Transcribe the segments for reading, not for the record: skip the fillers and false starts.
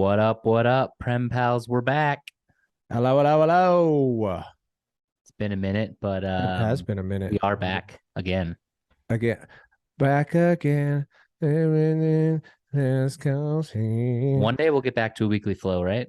What up? What up? Prem Pals, we're back. Hello, hello, hello. It's been a minute, but It has been a we minute. are back again. Again, back again. Everything that's counting. One day we'll get back to a weekly flow, right?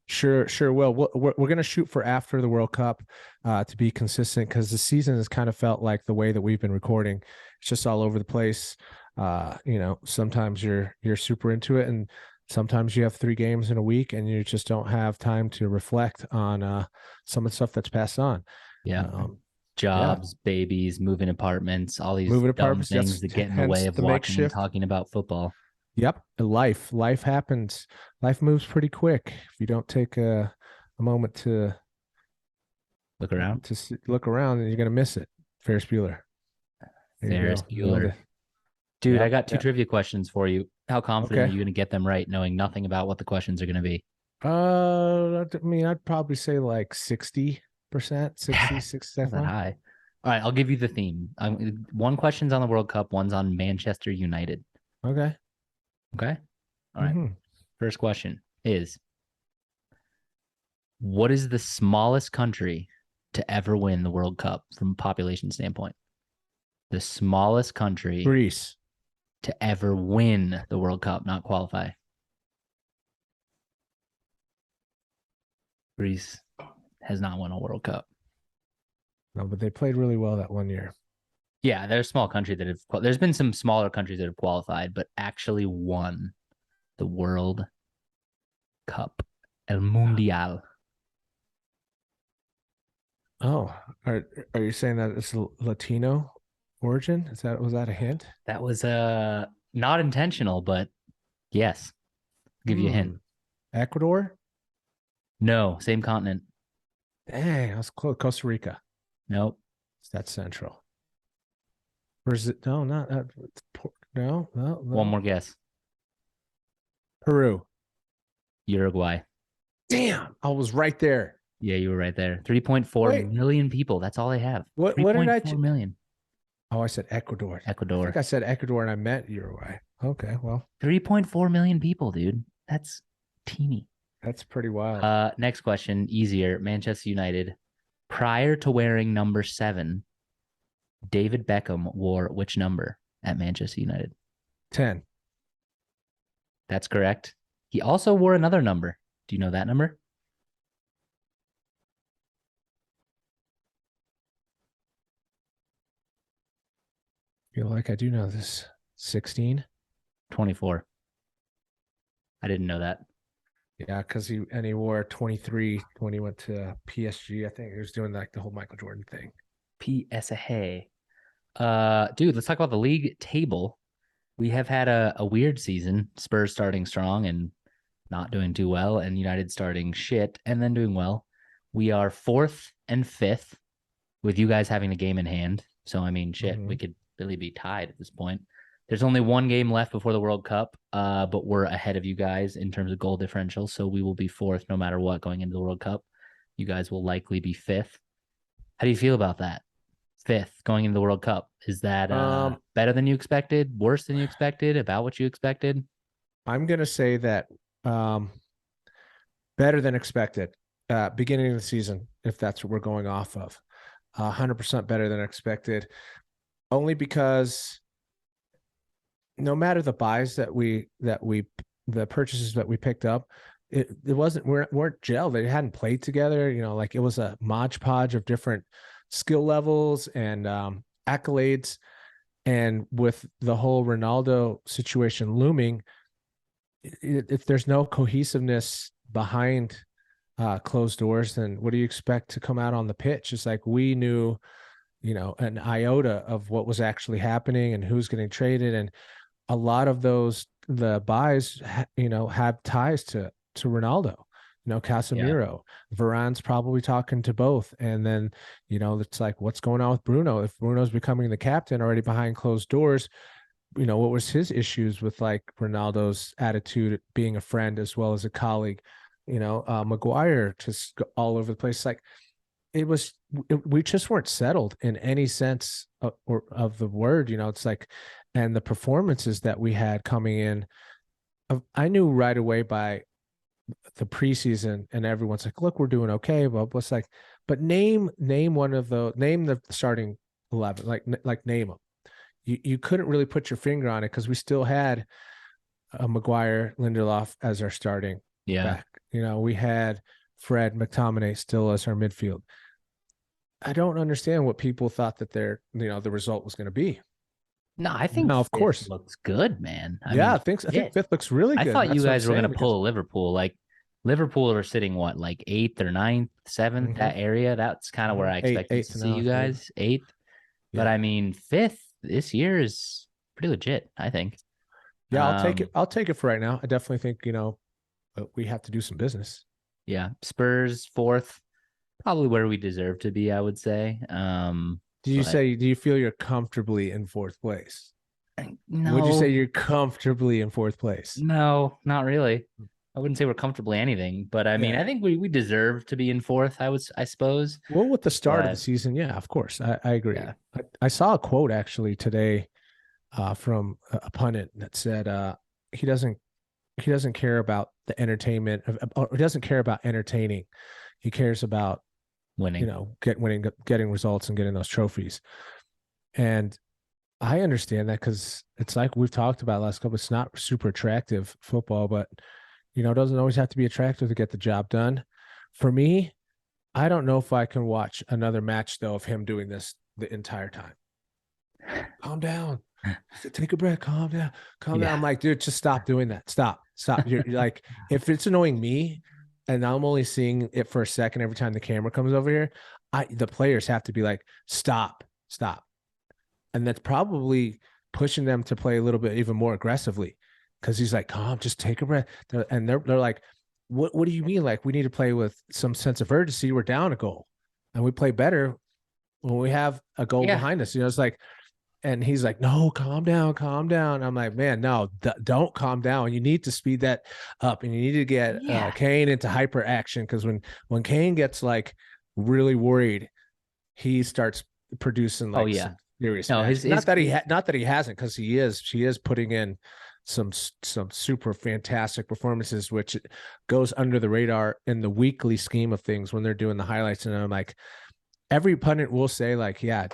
Sure, sure. Well, we're going to shoot for after the World Cup to be consistent because the season has kind of felt like the way that we've been recording. It's just all over the place. Sometimes you're super into it, and sometimes you have 3 games in a week, and you just don't have time to reflect on some of the stuff that's passed on. Yeah. Um, yeah, Jobs, babies, moving apartments, all these moving dumb apartments. things That's that get in the way hence of the watching and makeshift. talking about football. Yep, life happens. Life moves pretty quick if you don't take a moment Look around. look around, and you're gonna miss it. Ferris Bueller. There you Ferris go. Nailed Bueller. it. Dude, I Yep. got two Yeah. trivia questions for you. How confident are Okay. you going to get them right, knowing nothing about what the questions are going to be? I mean, I'd probably say like 60%, 60, Not that 65. high. All right, I'll give you the theme. One question's on the World Cup, one's on Manchester United. Okay. Okay. All right. Mm-hmm. First question is, what is the smallest country to ever win the World Cup from a population standpoint? The smallest country Greece. to ever win the World Cup, not qualify. Greece has not won a World Cup. No, but they played really well that one year. Yeah, there's a small country that have. There's been some smaller countries that have qualified, but actually won the World Cup, El Mundial. Oh, are you saying that it's Latino origin? Was that a hint? That was not intentional, but yes. I'll give you a hint. Hmm. Ecuador? No, same continent. Dang, I was close. Costa Rica. Nope. That's central. Or is it? No, not. No, no, One no. more guess. Peru. Uruguay. Damn, I was right there. Yeah, you were right there. 3.4 Wait, million people. That's all they have. what did I? 3.4 million. Oh, I said Ecuador. I think Ecuador. I said Ecuador and I meant Uruguay. Okay, well, 3.4 million people, dude. That's teeny. that's pretty wild. Next question, easier. Manchester United. Prior to wearing number 7, David Beckham wore which number at Manchester United? 10. That's correct. He also wore another number. Do you know that number? Feel like I do know this. 16. 24. I didn't know that. Yeah, because he wore 23 when he went to PSG. I think he was doing like the whole Michael Jordan thing. PSA. Dude, let's talk about the league table. We have had a weird season. Spurs starting strong and not doing too well, and United starting shit and then doing well. We are 4th and 5th with you guys having the game in hand. So, I mean, shit, we Mm-hmm. could really be tied at this point. There's only one game left before the World Cup, but we're ahead of you guys in terms of goal differential. So we will be 4th no matter what going into the World Cup. You guys will likely be 5th. How do you feel about that? 5th going into the World Cup. Is that better than you expected? Worse than you expected? About what you expected? I'm gonna say that um, better than expected. Beginning of the season, if that's what we're going off of, 100% better than expected. Only because no matter the buys the purchases that we picked up, it wasn't weren't gel. They hadn't played together. Like it was a modge podge of different skill levels and accolades. And with the whole Ronaldo situation looming, if there's no cohesiveness behind closed doors, then what do you expect to come out on the pitch? It's like we knew, an iota of what was actually happening and who's getting traded, and a lot of the buys, have ties to Ronaldo. Yeah. Casemiro, Varane's probably talking to both, and then it's like, what's going on with Bruno? If Bruno's becoming the captain already behind closed doors, what was his issues with like Ronaldo's attitude, being a friend as well as a colleague? Maguire just all over the place. Like we just weren't settled in any sense of the word. It's like, and the performances that we had coming in, I knew right away by the preseason and everyone's like, look, we're doing okay, but it's like, but name one of name the starting 11, like name them. You couldn't really put your finger on it because we still had McGuire, Lindelof as our starting back. We had Fred McTominay still as our midfield. I don't understand what people thought that the result was going to be. No, I think Now, of fifth course, looks good, man. I yeah, mean, I think fifth looks really I good. And thought you that's what I'm guys were saying gonna because pull Liverpool. Like Liverpool are sitting what, like eighth or ninth, seventh, mm-hmm, that area. That's kind of where I expected to eighth see now, you maybe. guys. Eighth. But Yeah, I mean, fifth this year is pretty legit, I think. yeah, I'll take it. Um, I'll take it for right now. I definitely think we have to do some business. yeah. Spurs fourth, probably where we deserve to be, I would say. But Do you feel you're comfortably in fourth place? Would you say no, you're comfortably in fourth place? no, not really. I wouldn't say we're comfortably anything, but I mean, Yeah. I think we deserve to be in fourth, I suppose. Well, with the start of the But season, yeah, of course. I agree. yeah, I saw a quote actually today from a pundit that said he doesn't he doesn't care about the entertainment or he doesn't care about entertaining. He cares about, winning. getting results and getting those trophies. And I understand that because it's like we've talked about last couple. It's not super attractive football, but it doesn't always have to be attractive to get the job done. For me, I don't know if I can watch another match though of him doing this the entire time. Calm down. Take a breath. Calm down. Calm down. Yeah. I'm like, dude, just stop doing that. Stop. Stop. You're like, if it's annoying me and I'm only seeing it for a second every time the camera comes over here, the players have to be like, stop, stop. And that's probably pushing them to play a little bit even more aggressively because he's like, calm, just take a breath. They're like, what do you mean? Like, we need to play with some sense of urgency. We're down a goal and we play better when we have a goal Yeah. behind us. It's like, and he's like, no, calm down, calm down. I'm like, man, no, don't calm down. You need to speed that up and you need to get Yeah. Kane into hyper action because when Kane gets like really worried, he starts producing Oh like yeah. some serious No, magic. his Not that he hasn't, because she is putting in some super fantastic performances, which goes under the radar in the weekly scheme of things when they're doing the highlights. And I'm like, every pundit will say like, yeah,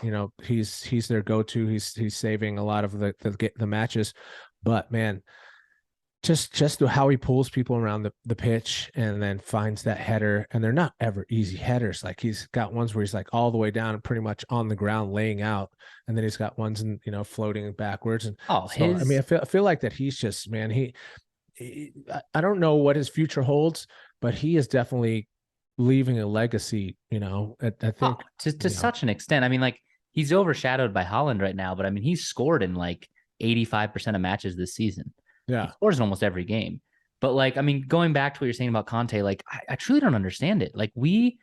he's their go-to. He's saving a lot of the matches, but man, just how he pulls people around the pitch and then finds that header, and they're not ever easy headers. Like he's got ones where he's like all the way down and pretty much on the ground laying out, and then he's got ones in floating backwards. And oh so I mean, his I feel like that he's just, man, I don't know what his future holds, but he is definitely leaving a legacy. I oh think to such an extent. I mean, like he's overshadowed by Holland right now, but I mean he's scored in like 85% of matches this season. He yeah, scores in almost every game. But like, I mean, going back to what you're saying about Conte, like I truly don't understand it. Like the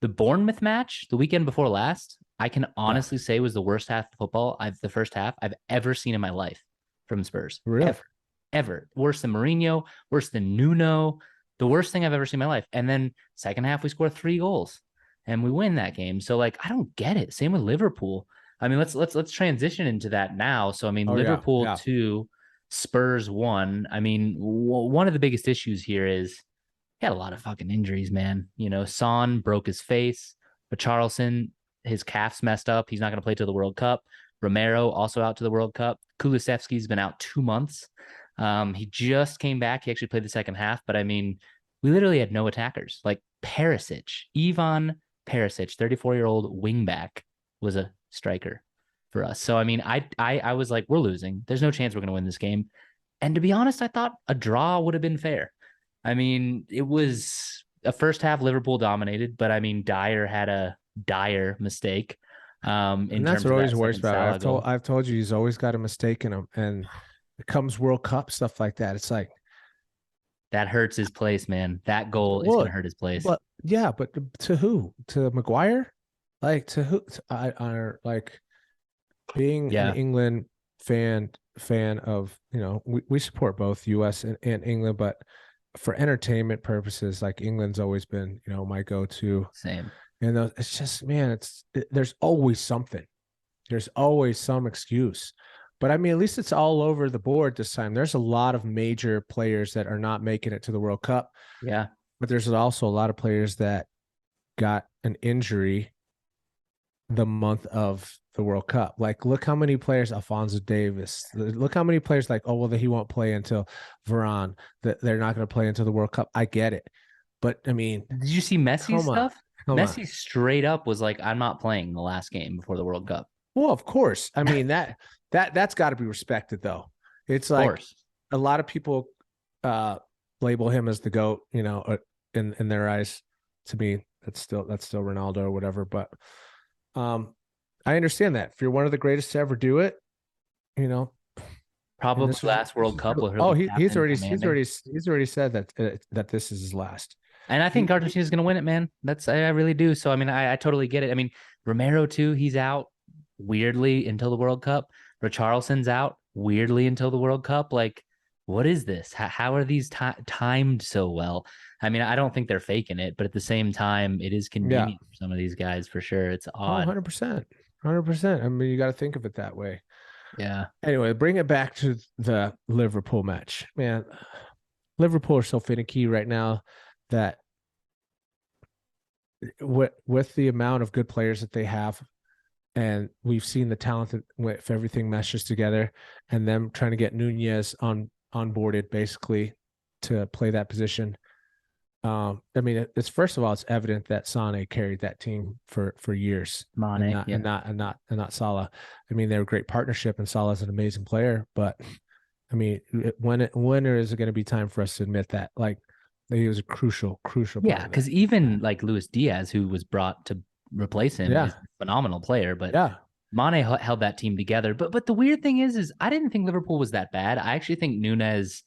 Bournemouth match the weekend before last, I can yeah, honestly say was the worst half of football the first half I've ever seen in my life from Spurs. really, Ever. Worse than Mourinho, worse than Nuno, the worst thing I've ever seen in my life. And then second half, we score 3 goals and we win that game. So like, I don't get it. Same with Liverpool. I mean, let's transition into that now. So I mean, oh yeah, Liverpool yeah, 2, Spurs 1. I mean, one of the biggest issues here is he had a lot of fucking injuries, man. Son broke his face, but Charleston, his calf's messed up. He's not going to play till the World Cup. Romero also out to the World Kup. Kulusevski's been out 2 months. He just came back. He actually played the second half, but I mean, we literally had no attackers. Like Perisic, Ivan Perisic, 34-year-old wingback, was a striker for us. So I mean, I was like, we're losing. There's no chance we're going to win this game. And to be honest, I thought a draw would have been fair. I mean, it was a first half Liverpool dominated, but I mean, Dyer had a dire mistake in and that's terms what of always that worries second about it. Salah goal. I've told you he's always got a mistake in him, and it comes World Cup stuff like that. It's like, That hurts his place, man. That goal is going well, to hurt his place. but yeah, but to who? To Maguire? Like to who? I like being an Yeah, England fan of, we support both US and England, but for entertainment purposes, like England's always been, my go-to. same. And it's just, man, there's always something. There's always some excuse. But I mean, at least it's all over the board this time. There's a lot of major players that are not making it to the World Cup, Yeah. but there's also a lot of players that got an injury the month of the World Cup. Like, look how many players, Alfonso Davis, look how many players like, oh, well, he won't play until Varane, that they're not going to play until the World Cup. I get it. But I mean, Did you see Messi's come on, stuff? come on. Messi straight up was like, I'm not playing the last game before the World Cup. Well, of course. I mean, that's got to be respected though. It's Of like course. a lot of people label him as the GOAT, in their eyes. To me, that's still Ronaldo or whatever. But I understand that. If you're one of the greatest to ever do it, you know, Probably last World Cup will he'll be he's captain, already commanding. he's already said that this is his last. And I think He Argentina's going to win it, man. I really do. So, I mean, I totally get it. I mean, Romero, too, he's out weirdly until the World Cup. Richarlison's out weirdly until the World Cup. Like, what is this? How are these timed so well? I mean, I don't think they're faking it, but at the same time, it is Yeah. convenient for some of these guys for sure. It's Oh, odd. 100%. 100%. I mean, you got to think of it that way. Yeah. Anyway, bring it back to the Liverpool match. Man, Liverpool are so finicky right now that with the amount of good players that they have, and we've seen the talent that if everything meshes together, and them trying to get Nunez onboarded basically to play that position. I mean, it's first of all, it's evident that Sane carried that team for years, Mane, yeah. and not Salah. I mean, they're a great partnership, and Salah's an amazing player. But I mean, when is it going to be time for us to admit that? Like, he was a crucial Yeah, part of because that. even like Luis Diaz, who was brought to replace him, Yeah, is a phenomenal player. But yeah, Mane held that team together. But the weird thing is I didn't think Liverpool was that bad. I actually think Nunez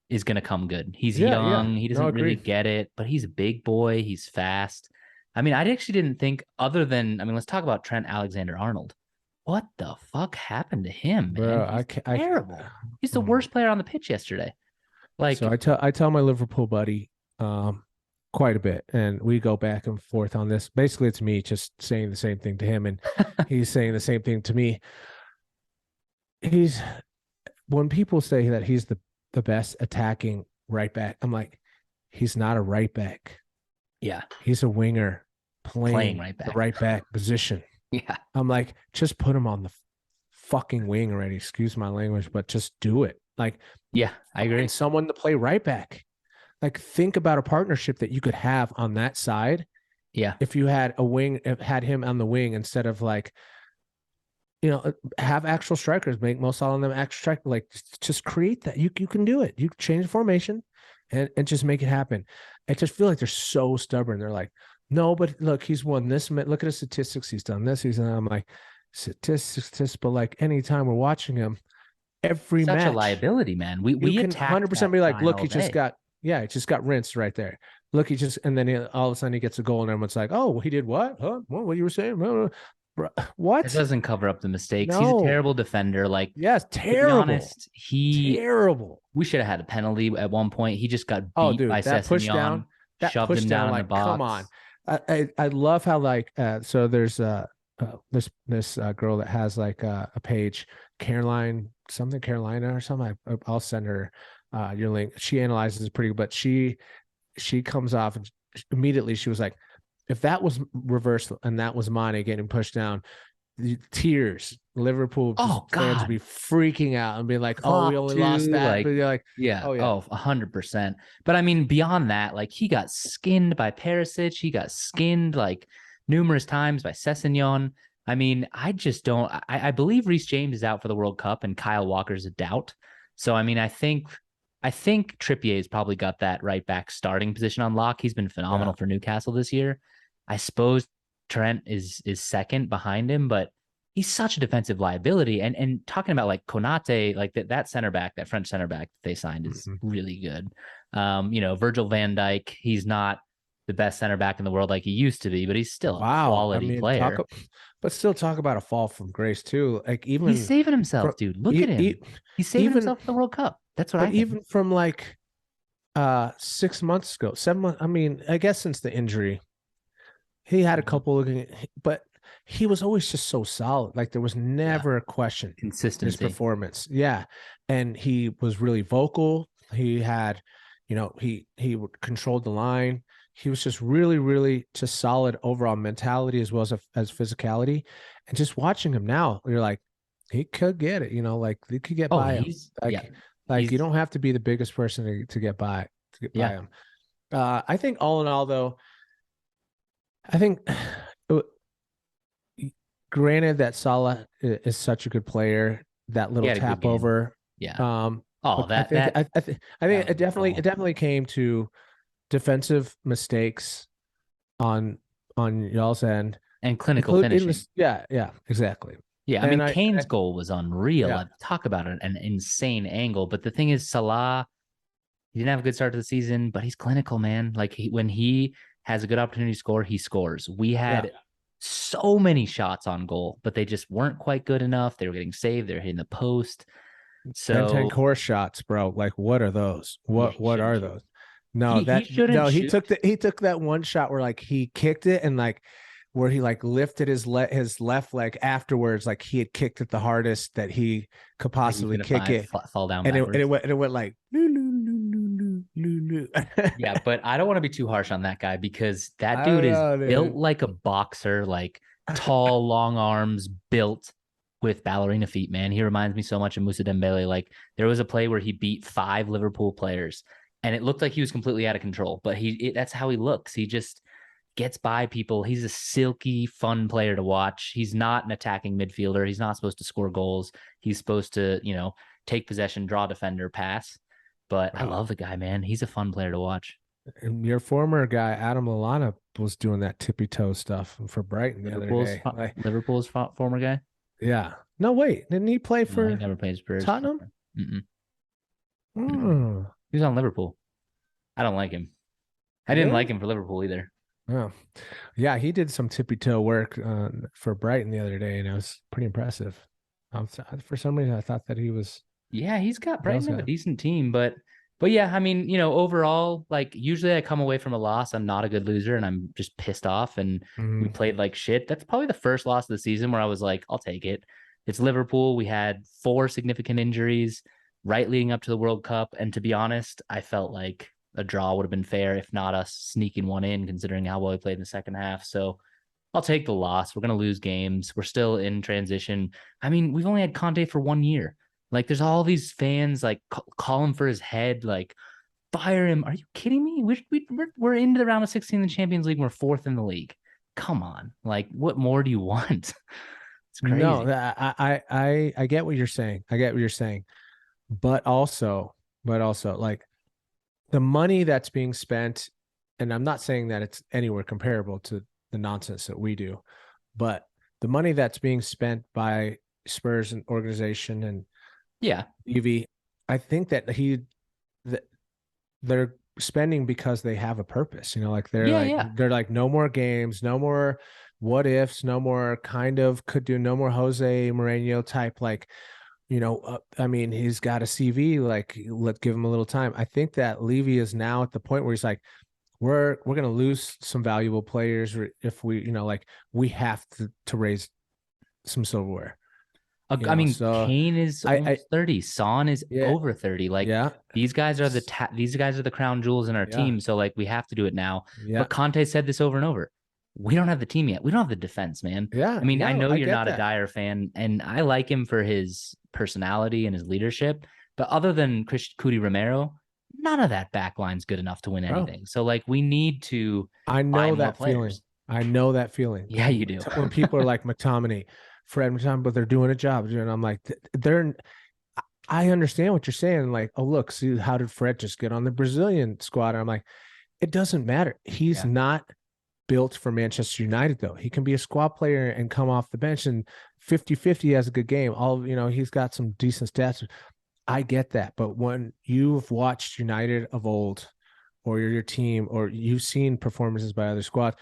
is going to come good. He's yeah. young. He No, doesn't really agreed. get it, but he's a big boy. He's fast. I mean, I actually didn't think other than, I mean, let's talk about Trent Alexander-Arnold. What the fuck happened to him, man? Bro, He's terrible. He's the mm. worst player on the pitch yesterday. So Like, I tell my Liverpool buddy quite a bit, and we go back and forth on this. Basically, it's me just saying the same thing to him, and he's saying the same thing to me. He's When people say that he's the best attacking right back, I'm like, he's not a right back. yeah, He's a winger playing playing right the back. right back position. Yeah. I'm like, just put him on the fucking wing already. Excuse my language, but just do it. Like, Yeah, I find agree. someone to play right back. Like, think about a partnership that you could have on that side Yeah. if you had had him on the wing instead of like, have actual strikers, make Mo Salah on them actual strike. Like, just create that. You can do it. You change the formation and just make it happen. I just feel like they're so stubborn. They're like, no, but look, he's won this. Look at his statistics. He's done this. I'm like, statistics, but like anytime we're watching him, every Such a match, liability, man. you We can attacked 100% that be like, guy look, all he just day. got, yeah, he just got rinsed right there. Look, and then all of a sudden he gets a goal, and everyone's like, oh, he did what? Huh? What you were saying? It What? doesn't cover up the mistakes. He's a No. terrible defender. Like, Yes, to be terrible. honest, Terrible. we should have had a penalty at one point. He just got Oh, beat by dude, that push Sessegnon, down, shoved him down in the like, come on. box. I love how like so there's this girl that has like a page, Caroline something Carolina or something. I'll send her your link. She analyzes it pretty, but she comes off and immediately she was like, if that was reversed and that was Mane getting pushed down, tears. Liverpool Oh fans would be God. freaking out and be like, "Oh, we Flop only lost too. that," but Like, you're like, yeah. "Oh yeah, Oh, 100%. But I mean, beyond that, like he got skinned by Perisic. He got skinned like numerous times by Sessegnon. I mean, I just don't. I believe Reece James is out for the World Cup and Kyle Walker's a doubt. So I mean, I think Trippier's probably got that right back starting position on lock. He's been yeah, phenomenal for Newcastle this year. I suppose Trent is second behind him, but he's such a defensive liability. And talking about like Konate, like that center back, that French center back that they signed is mm-hmm. really good. Virgil van Dijk, he's not the best center back in the world like he used to be, but he's still a Wow." I quality mean, player. but still talk about a fall from grace too. Like He's even saving from himself, dude. Look at him. He's saving even, himself for the World Cup. That's what but I think. even from like 6 months ago, 7 months. I mean, I guess since the injury, he had a Mhm. couple of, but he was always just so solid. Like there was Yeah. never a question his Consistency. performance. Yeah. And he was really vocal. He had, he controlled the line. He was just really, really just solid overall mentality as well as physicality. And just watching him now, you're like, he could get it, like he could get Oh, by him. he's yeah. Like you He's don't have to be the biggest person to get by yeah. him. I think all in all, though, I think granted that Salah is such a good player, that He little had a good tap game. over. Yeah. Um, Oh, but I think I that think was a good it goal. definitely came to defensive mistakes on y'all's end, And clinical including finishing. this. Yeah, exactly. Yeah, I mean And Kane's goal was unreal. yeah, Like, talk about an insane angle. But the thing is, Salah, he didn't have a good start to the season, but he's clinical, man. Like when he has a good opportunity to score, he scores. We yeah. had so many shots on goal, but they just weren't quite good enough. They were getting saved. They were hitting the post. 10 So core shots, bro. Like, what are those? yeah, What he what shouldn't are shoot. those? No, He shouldn't shoot. he took that one shot where like he kicked it and like where he like lifted his left leg afterwards, like he had kicked it the hardest that he could Like he's possibly gonna kick it, fall down and backwards. it went like loo, loo, loo, loo, loo, loo. Yeah, but I don't want to be too harsh on that guy because that I dude don't is know, built dude. like a boxer, like tall, long arms, built with ballerina feet, man. He reminds me so much of Moussa Dembele. Like there was a play where he beat 5 Liverpool players and it looked like he was completely out of control, but that's how he looks. He just gets by people. He's a silky, fun player to watch. He's not an attacking midfielder. He's not supposed to score goals. He's supposed to, take possession, draw defender, pass. But I Bro, love the guy, man. He's a fun player to watch. and your former guy Adam Lallana was doing that tippy toe stuff for Brighton the other day. Like, Liverpool's former guy. yeah. No, wait, didn't he play No, he for never played Spurs. Tottenham? Mm-mm, mm-mm. Hmm. He was on Liverpool. I don't like him. I didn't like Really? him for Liverpool either. Oh, yeah. He did some tippy toe work for Brighton the other day, and it was pretty impressive. For some reason, I thought that he was Yeah, he's got those Brighton have a guy. decent team, but yeah, I mean, overall, like usually I come away from a loss, I'm not a good loser and I'm just pissed off and we Mm, played like shit. That's probably the first loss of the season where I was like, I'll take it. It's Liverpool. We had 4 significant injuries right leading up to the World Cup, and to be honest, I felt like a draw would have been fair if not us sneaking one in considering how well we played in the second half. So I'll take the loss. We're going to lose games. We're still in transition. I mean, we've only had Conte for 1 year. Like, there's all these fans like calling for his head, like, fire him. Are you kidding me? We're into the round of 16 in the Champions League. We're fourth in the league. Come on. Like, what more do you want? It's no, crazy. I get what you're saying. I get what you're saying, but also, like the money that's being spent, and I'm not saying that it's anywhere comparable to the nonsense that we do, but the money that's being spent by Spurs and organization and Yeah. Evie, I think that they're spending because they have a purpose. Like Yeah. Yeah. they're like no more games, no more what ifs, no more kind of could do, no more Jose Mourinho type like. I mean, he's got a CV. Like, let's give him a little time. I think that Levy is now at the point where he's like, we're gonna lose some valuable players if we, like we have to raise some silverware. I mean, So Kane is I almost 30. Son is yeah, over 30. Like yeah, these guys are the crown jewels in our yeah, team. So like we have to do it now. yeah, But Conte said this over and over. We don't have the team yet. We don't have the defense, man. yeah. I mean, I No, know I you're get not a that. Dyer fan, and I like him for his personality and his leadership. But other than Cudi Romero, none of that backline's good enough to win Bro, anything. So like we need to I buy know more that feeling. players. I know that feeling. Yeah, you do. When people are like McTominay, Fred McTominay, but they're doing a job. And I'm like, they're. I understand what you're saying. Like, oh look, see how did Fred just get on the Brazilian squad? And I'm like, it doesn't matter. He's Yeah. not built for Manchester United, though. He can be a squad player and come off the bench and 50-50 has a good game. He's got some decent stats. I get that. But when you've watched United of old, or your team, or you've seen performances by other squads,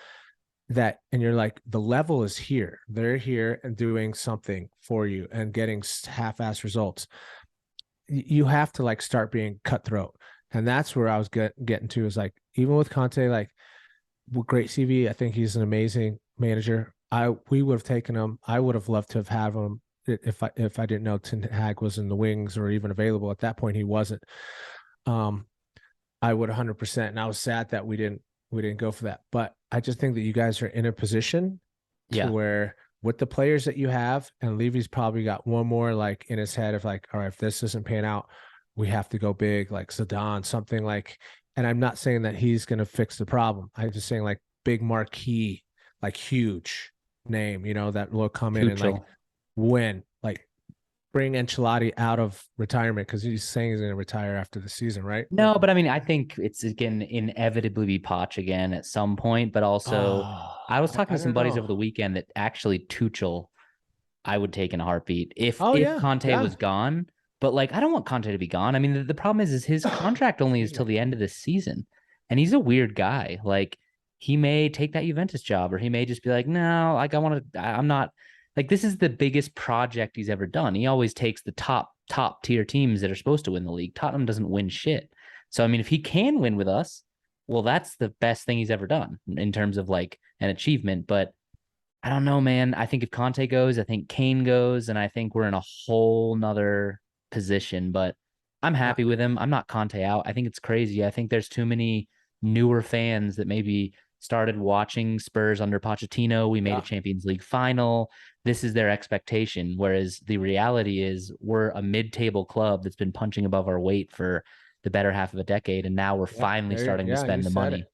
and you're like, the level is here. They're here and doing something for you and getting half-ass results. You have to like start being cutthroat. And that's where I was getting to is like, even with Conte, like, great CV. I think he's an amazing manager. we would have taken him. I would have loved to have had him if I didn't know Ten Hag was in the wings or even available at that point. He wasn't. Um, I would 100%, and I was sad that we didn't go for that. But I just think that you guys are in a position to Yeah. where with the players that you have, and Levy's probably got one more like in his head of like, all right, if this doesn't pan out, we have to go big, like Zidane, something like. And I'm not saying that he's going to fix the problem. I'm just saying like big marquee, like huge name, that will come in and like Tuchel. win, like bring Ancelotti out of retirement because he's saying he's going to retire after the season, right? Like, No, but I mean, I think it's going to inevitably be Poch again at some point. But also, oh, I was talking I to some don't buddies know. over the weekend that actually Tuchel, I would take in a heartbeat Oh if yeah, Conte yeah. was gone. But like, I don't want Conte to be gone. I mean, the problem is his contract only is Excuse till me. the end of this season, and he's a weird guy. Like, he may take that Juventus job, or he may just be like, no, like I want to. I'm not like this is the biggest project he's ever done. He always takes the top tier teams that are supposed to win the league. Tottenham doesn't win shit. So I mean, if he can win with us, well, that's the best thing he's ever done in terms of like an achievement. But I don't know, man. I think if Conte goes, I think Kane goes, and I think we're in a whole nother position. But I'm Uh, happy with him. I'm not Conte out. I think it's crazy. I think there's too many newer fans that maybe started watching Spurs under Pochettino. We made a yeah, Champions League final. This is their expectation. Whereas the reality is we're a mid-table club that's been punching above our weight for the better half of a decade, and now we're yeah. finally There, starting to yeah, you spend the said it. money.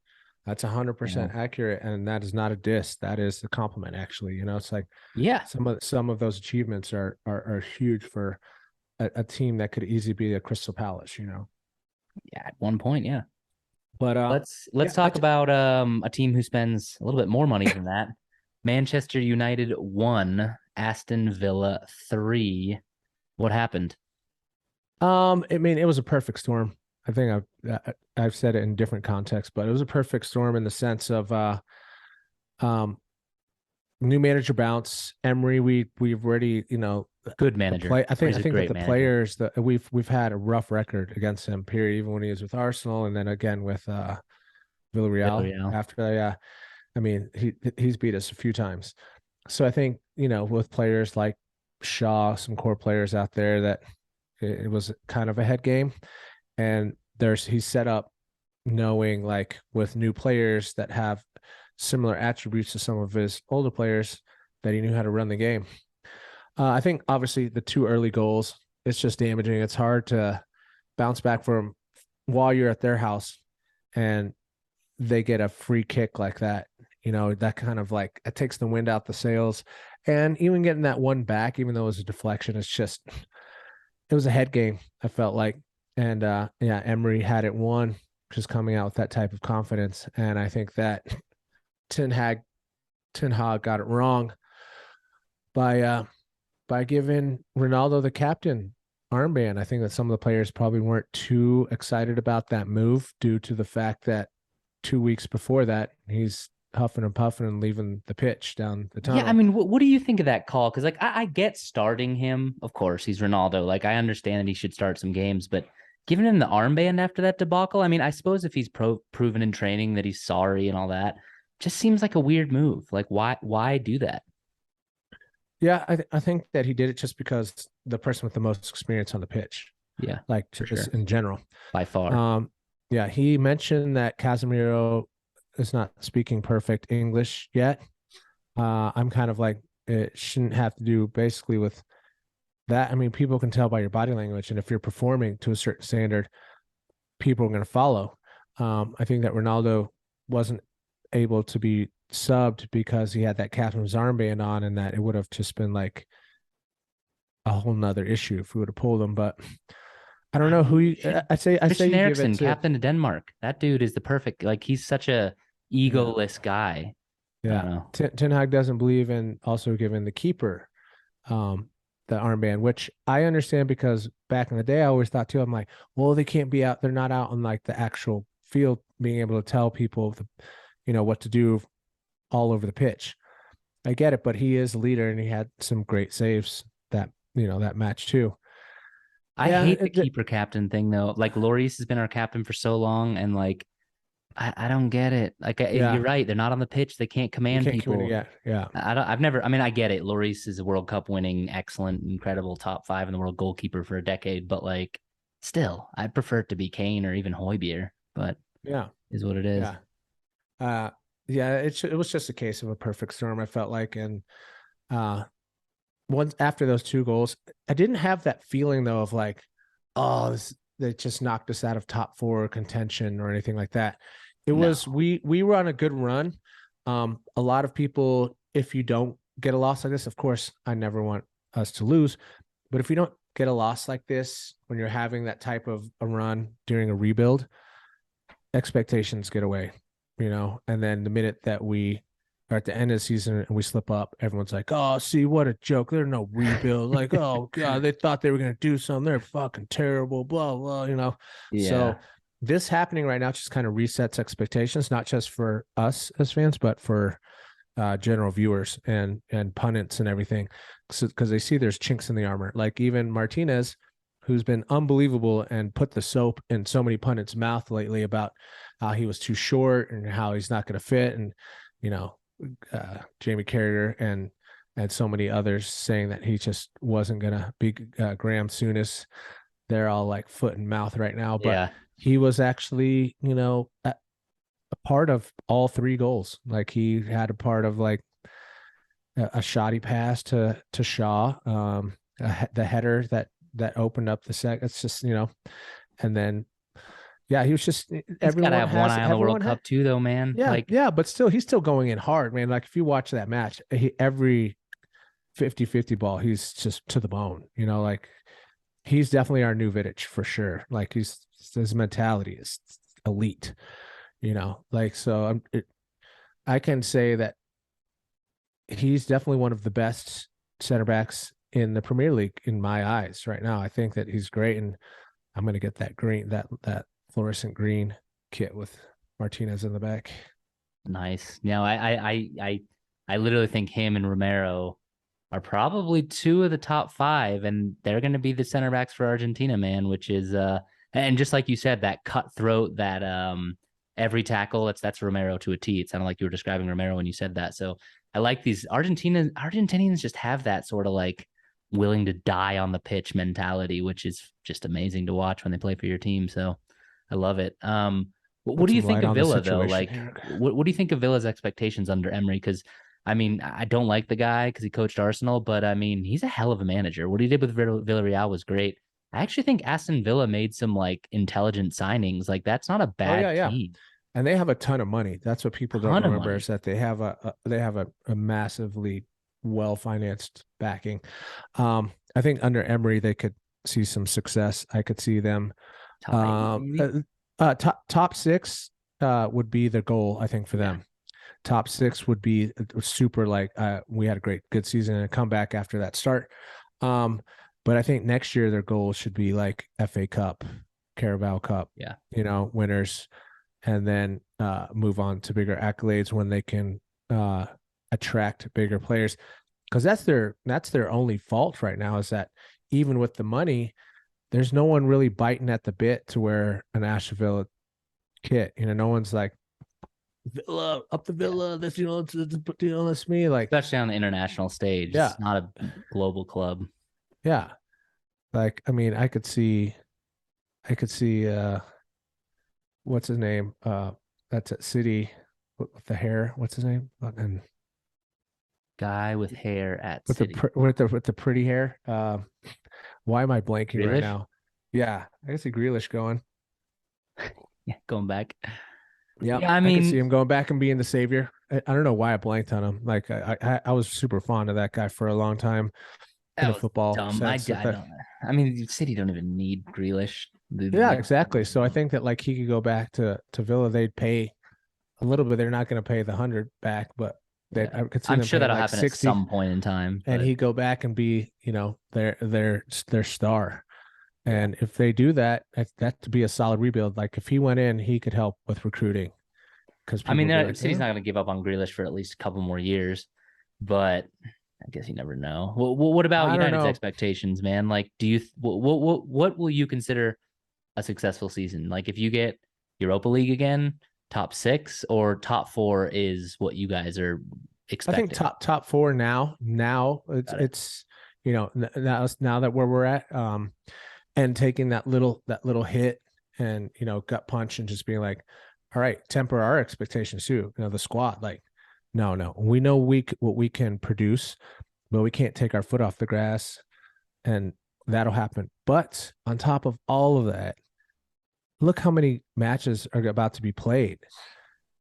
That's 100% You know, accurate, and that is not a diss. That is a compliment, actually. It's like yeah, some of those achievements are huge for a team that could easily be a Crystal Palace. yeah. At one point, yeah. But Let's yeah, talk about a team who spends a little bit more money than that. Manchester United 1, Aston Villa 3. What happened? I mean, it was a perfect storm. I think I've said it in different contexts, but it was a perfect storm in the sense of um, new manager bounce. Emery, we've already, Good the manager. play. I think He's I a think that great the manager. players that we've had a rough record against him. Period. Even when he was with Arsenal, and then again with Villarreal. Villarreal. After I mean, he's beat us a few times. So I think with players like Shaw, some core players out there that it was kind of a head game, and he's set up knowing like with new players that have similar attributes to some of his older players that he knew how to run the game. I think obviously the two early goals, it's just damaging. It's hard to bounce back from while you're at their house and they get a free kick like that. That kind of like it takes the wind out the sails. And even getting that one back, even though it was a deflection, it was a head game, I felt like. And yeah, Emery had it won, just coming out with that type of confidence. And I think that Ten Hag Ten Hag got it wrong by giving Ronaldo the captain armband. I think that some of the players probably weren't too excited about that move due to the fact that 2 weeks before that he's huffing and puffing and leaving the pitch down the Yeah, I tunnel. mean, what do you think of that call? Because like I get starting him, of course, he's Ronaldo. Like I understand that he should start some games, but giving him the armband after that debacle, I mean, I suppose if he's proven in training that he's sorry and all that, just seems like a weird move. Like why do that? Yeah, I think that he did it just because the person with the most experience on the pitch, Yeah, like for just sure. in general. By far. Um, yeah, he mentioned that Casemiro is not speaking perfect English yet. I'm kind of like it shouldn't have to do basically with that. I mean, people can tell by your body language, and if you're performing to a certain standard, people are going to follow. I think that Ronaldo wasn't able to be subbed because he had that captain's armband on, and that it would have just been like a whole nother issue if we would have pulled him. But I don't I know mean, who you you. should I say Christian you give it Eriksen, to. captain of Denmark. That dude is the perfect. Like he's such a Yeah, egoless guy. I yeah. don't know. Ten Hag doesn't believe in also giving the keeper um the armband, which I understand because back in the day I always thought too. I'm like, well, they can't be out. They're not out on like the actual field, being able to tell people what to do all over the pitch. I get it, but he is a leader and he had some great saves that match too. I Yeah, hate the keeper captain thing though. Like Lloris has been our captain for so long, and like I don't get it. Like you're Yeah, right. They're not on the pitch. They can't you command can't communicate. people. Yeah, yeah, I don't. I've never. I mean, I get it. Lloris is a World Cup winning, excellent, incredible top five in the world goalkeeper for a decade. But like, still, I prefer it to be Kane or even Højbjerg. But yeah, is what it is. yeah. Uh, yeah. It was just a case of a perfect storm. I felt like, and uh, once after those two goals, I didn't have that feeling though of like, oh, they just knocked us out of top four contention or anything like that. It was No. we were on a good run. A lot of people, if you don't get a loss like this, of course, I never want us to lose, but if you don't get a loss like this when you're having that type of a run during a rebuild, expectations get away, and then the minute that we are at the end of the season and we slip up, everyone's like, oh, see, what a joke. There's no rebuild. Like, oh God, they thought they were gonna do something. They're fucking terrible, blah, blah. Yeah. So this happening right now just kind of resets expectations, not just for us as fans, but for general viewers and pundits and everything, because they see there's chinks in the armor. Like even Martinez, who's been unbelievable and put the soap in so many pundits' mouth lately about how he was too short and how he's not going to fit, and you know, Jamie Carragher and so many others saying that he just wasn't going to be Graham Souness. They're all like foot and mouth right now, but Yeah. he was actually, a part of all three goals. Like he had a part of like a shoddy pass to Shaw, the header that opened up the set. It's just and then yeah, he was just He's got to everyone have one has eye on the everyone World had Cup too, though, man. yeah Like, yeah, but still he's still going in hard, man. Like if you watch that match, every 50-50 ball, he's just to the bone. Like he's definitely our new Vidic for sure. Like his mentality is elite. Like so I can say that he's definitely one of the best center backs in the Premier League in my eyes right now. I think that he's great, and I'm going to get that green, that fluorescent green kit with Martinez in the back. nice. Now, I literally think him and Romero are probably two of the top five, and they're going to be the center backs for Argentina, man. Which is and just like you said, that cutthroat, that every tackle, that's Romero to a T. It sounded like you were describing Romero when you said that. So I like these Argentinians just have that sort of like willing to die on the pitch mentality, which is just amazing to watch when they play for your team. So I love it. What Put do you some think light of on the Villa though? situation Like, here. what do you think of Villa's expectations under Emery? Because I mean, I don't like the guy because he coached Arsenal, but I mean, he's a hell of a manager. What he did with Villarreal was great. I actually think Aston Villa made some like intelligent signings. Like that's not a Oh yeah, bad yeah. team. And they have a ton of money. That's what people don't Ton of remember is money. that they have a massively well financed backing. I think under Emery they could see some success. I could see them Top eight, maybe. top six would be the goal, I think, for Yeah. them. Top six would be super like we had a good season and a comeback after that start. Um, but I think next year their goal should be like FA Cup, Carabao Cup, Yeah. winners, and then move on to bigger accolades when they can attract bigger players. Because that's their only fault right now is that even with the money, there's no one really biting at the bit to wear an Aston Villa kit. No one's like Villa up the Yeah. Villa. This it's me. Like Especially on the international stage. yeah, It's not a global club. yeah. Like I mean, I could see what's his name? That's at City with the hair. What's his name? And Guy with hair at with the City. with the pretty hair. Why am I blanking right Grealish? now? Yeah, I can see Grealish going. Yeah, going back. Yep, Yeah, I I could see mean, him going back and being the savior. I don't know why I blanked on him. Like I was super fond of that guy for a long time in that a was football dumb. sense. I don't. I mean, City don't even need Grealish. Yeah, exactly. So I think that like he could go back to Villa. They'd pay a little bit. They're not going to pay the 100 back, but Yeah, I could see I'm them sure paying that'll like happen at 60, some point in time. and But he'd go back and be their star. yeah, And if they do that, that to be a solid rebuild. Like if he went in, he could help with recruiting because I people mean, would be like, City's not going to give up on Grealish for at least a couple more years. But I guess you never know. What about I don't United's know. expectations, man? Like, do you what will you consider a successful season? Like, if you get Europa League again, top six, or top four is what you guys are I think expecting? top four now. Now Got it. it's now that where we're at, and taking that little hit and gut punch and just being like, all right, temper our expectations too. The squad, like, no, we know what we can produce, but we can't take our foot off the grass, and that'll happen. But on top of all of that, look how many matches are about to be played.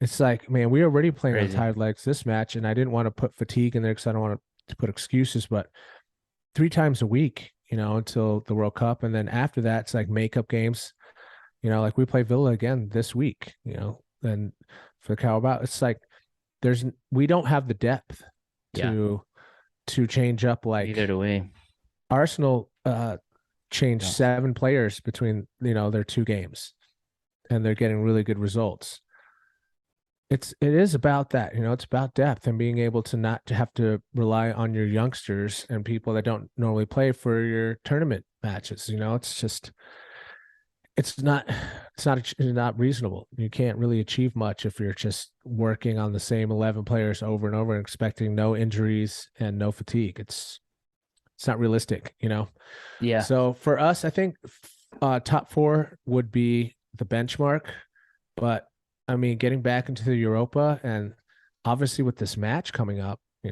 It's like, man, we already playing on Crazy. tired legs this match, and I didn't want to put fatigue in there because I don't want to put excuses, but 3 times a week, until the World Cup. And then after that, it's like makeup games, like we play Villa again this week, and for the Carabao, it's like we don't have the depth Yeah. to change up Neither like do we. Arsenal changed Yeah. 7 players between, their 2 games, and they're getting really good results. It is about that, it's about depth and being able to not to have to rely on your youngsters and people that don't normally play for your tournament matches. It's just it's not reasonable. You can't really achieve much if you're just working on the same 11 players over and over and expecting no injuries and no fatigue. It's not realistic. Yeah. So for us, I think top four would be the benchmark. But I mean, getting back into the Europa, and obviously with this match coming up, I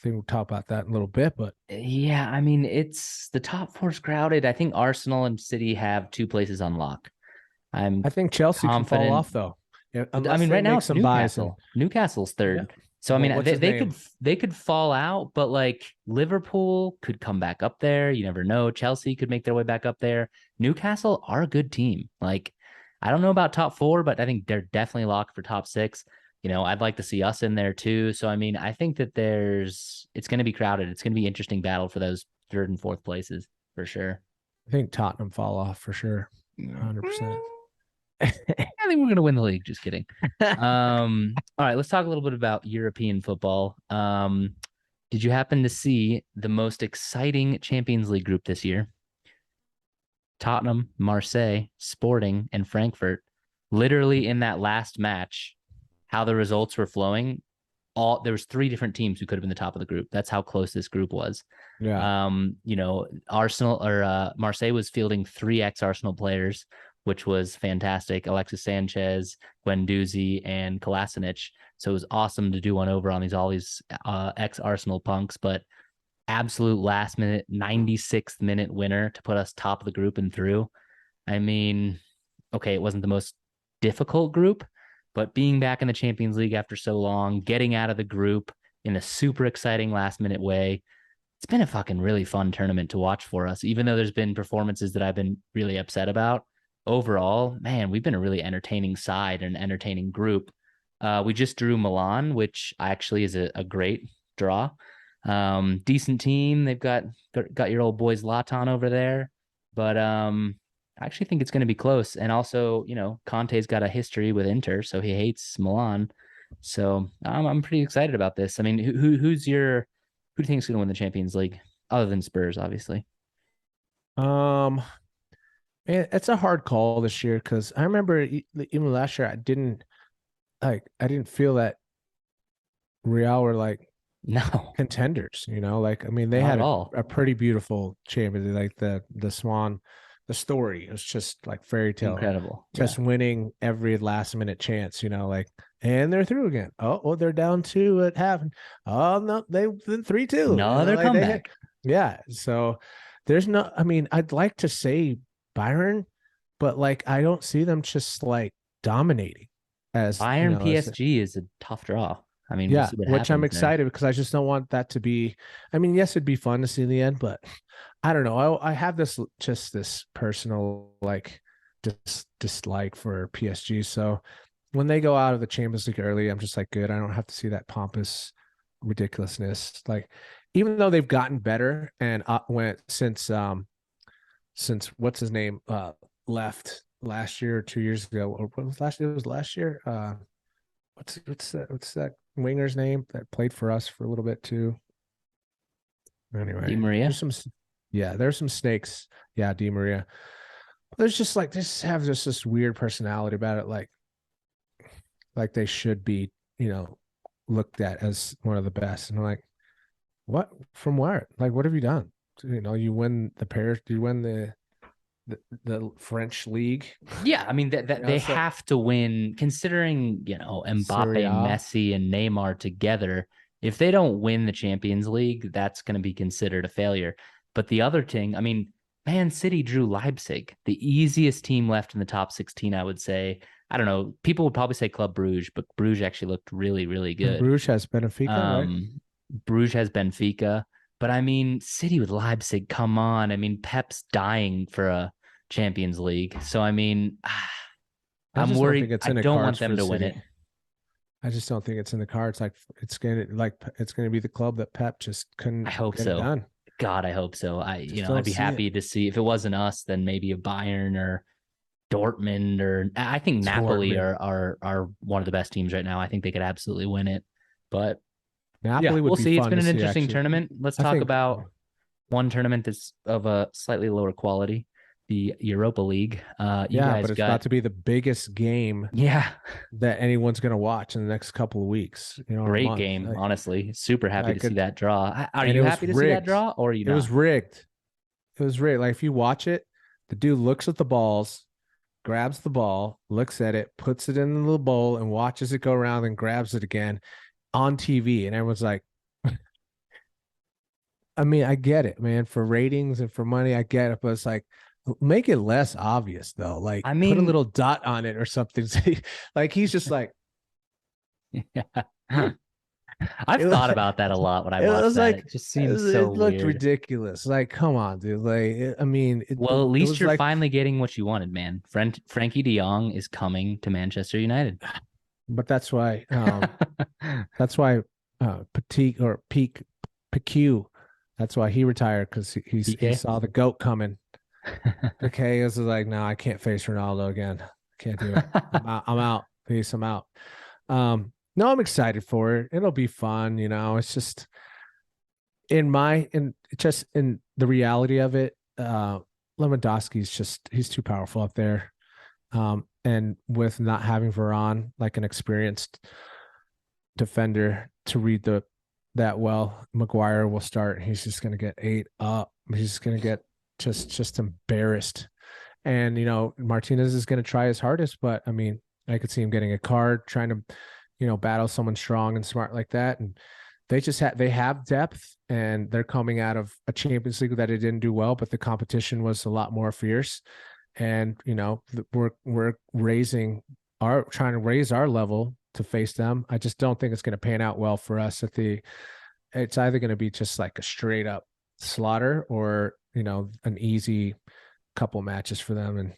think we'll talk about that in a little bit. But Yeah, I mean, it's the top four's crowded. I think Arsenal and City have two places on lock. I'm I think Chelsea can fall confident. off though, I unless mean, they right now make it's some buys. And Newcastle. Newcastle's yeah, third. So I well, mean, what's his name? they could fall out, but like Liverpool could come back up there. You never know. Chelsea could make their way back up there. Newcastle are a good team. Like, I don't know about top four, but I think they're definitely locked for top six. I'd like to see us in there too. So I mean, I think that it's going to be crowded. It's going to be interesting battle for those third and fourth places for sure. I think Tottenham fall off for sure, Mm, 100%. I think we're gonna win the league. Just kidding. All right, let's talk a little bit about European football. Did you happen to see the most exciting Champions League group this year? Tottenham, Marseille, Sporting, and Frankfurt. Literally in that last match, how the results were flowing. There was 3 different teams who could have been the top of the group. That's how close this group was. Yeah, Arsenal or Marseille was fielding 3 ex-Arsenal players, which was fantastic. Alexis Sanchez, Guendouzi, and Kolasinac. So it was awesome to do one over on all these ex-Arsenal punks, but absolute last minute 96th minute winner to put us top of the group and through. I mean, okay, it wasn't the most difficult group, but being back in the Champions League after so long, getting out of the group in a super exciting last minute way, it's been a fucking really fun tournament to watch for us, even though there's been performances that I've been really upset about. Overall, man, we've been a really entertaining side and entertaining group. We just drew Milan, which actually is a great draw. Decent team. They've got your old boys Latan over there, but I actually think it's going to be close. And also, Conte's got a history with Inter, so he hates Milan. So I'm pretty excited about this. I mean, who do you think is going to win the Champions League other than Spurs, obviously? um, it's a hard call this year because I remember even last year I didn't feel that Real were like No, contenders. Like I mean, they not had at a, all. a pretty beautiful champion. Like the Swan, the story. It was just like fairy tale. Incredible. Yeah. Just winning every last minute chance. And they're through again. Oh, well, they're down 2 at half. Oh no, they've been 3-2. Another Like they hit. comeback. Yeah. So there's no. I mean, I'd like to say Byron, but like I don't see them just like dominating as Bayern as PSG is a tough draw. I mean, we'll yeah, see what which I'm happens there. excited because I just don't want that to be. I mean, yes, it'd be fun to see in the end, but I don't know. I have this personal like dislike for PSG. So when they go out of the Champions League early, I'm just like, good. I don't have to see that pompous ridiculousness. Like, even though they've gotten better and went since what's his name left last year or 2 years ago, or what was last year? It was last year. What's that winger's name that played for us for a little bit too? Di Anyway, Maria. there's some snakes. Yeah, Di Maria. There's just like this have just this weird personality about it. Like like they should be, looked at as one of the best. And I'm like, what? From where? Like, what have you done? You win the Paris, you win the French league. Yeah, I mean that they It's like have to win considering, Mbappe, Serie A. Messi, and Neymar together. If they don't win the Champions League, that's going to be considered a failure. But the other thing, I mean, Man City drew Leipzig, the easiest team left in the top 16, I would say. I don't know. People would probably say Club Bruges, but Bruges actually looked really, really And good. Bruges has Benfica, right? Bruges has Benfica, but I mean, City with Leipzig, come on. I mean, Pep's dying for a Champions League. So, I mean, I I'm just don't think worried. it's I in the don't want cards them for to win City. it. I just don't think it's in the cards. It's gonna be the club that Pep just I couldn't hope get it so. done. God, I hope so. Just I'd don't be see it. happy to see if it wasn't us, then maybe a Bayern or Dortmund or I think Napoli Dortmund, are one of the best teams right now. I think they could absolutely win it. But yeah, Napoli would we'll be see. It's fun been to an see. interesting Actually, tournament. Let's I talk think about one tournament that's of a slightly lower quality, the Europa League. You yeah, guys but it's got about to be the biggest game yeah, that anyone's gonna watch in the next couple of weeks, or a great month. game. Honestly, super happy to Like see it, that draw. Are and you it was happy to see that rigged. draw, or are you It was not? rigged. It was rigged. Like if you watch it, the dude looks at the balls, grabs the ball, looks at it, puts it in the little bowl, and watches it go around and grabs it again on TV. And everyone's like, I mean, I get it, man. For ratings and for money, I get it. But it's like, make it less obvious, though. Like, I put a mean, little dot on it or something. Like, he's just like, yeah. I've it was, thought about that a lot when I it watched was that. like, It just seems so it looked weird. ridiculous. Like, come on, dude. Like, I mean, Well, at it least was you're like, finally getting what you wanted, man. Frankie De Jong is coming to Manchester United. but that's why, Petit or Peak, PQ, that's why he retired because he PK. saw the goat coming. Okay, is like, no, I can't face Ronaldo again. Can't do it. I'm out. I'm out. Peace. I'm out. No, I'm excited for it. It'll be fun. It's just in the reality of it. Lewandowski's he's too powerful up there. And with not having Varane, like an experienced defender to read that well, Maguire will start. He's just gonna get ate up. He's just gonna get just embarrassed. And Martinez is gonna try his hardest, but I mean, I could see him getting a card, trying to, battle someone strong and smart like that. And they have depth, and they're coming out of a Champions League that it didn't do well, but the competition was a lot more fierce. And we're trying to raise our level to face them. I just don't think it's going to pan out well for us. It's either going to be just like a straight up slaughter, or an easy couple matches for them, and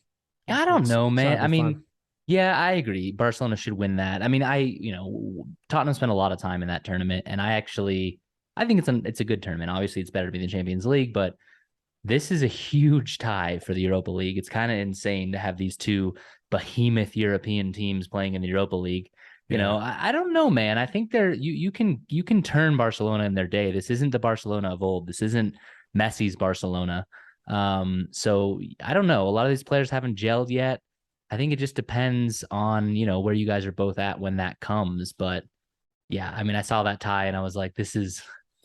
I don't know, it's gonna man. I be fun. mean, yeah, I agree. Barcelona should win that. I mean, Tottenham spent a lot of time in that tournament, and I think it's a good tournament. Obviously, it's better to be the Champions League, but this is a huge tie for the Europa League. It's kind of insane to have these two behemoth European teams playing in the Europa League. Yeah. I don't know, man. I think you can turn Barcelona in their day. This isn't the Barcelona of old. This isn't Messi's Barcelona. So I don't know. A lot of these players haven't gelled yet. I think it just depends on, where you guys are both at when that comes. But yeah, I mean, I saw that tie and I was like, this is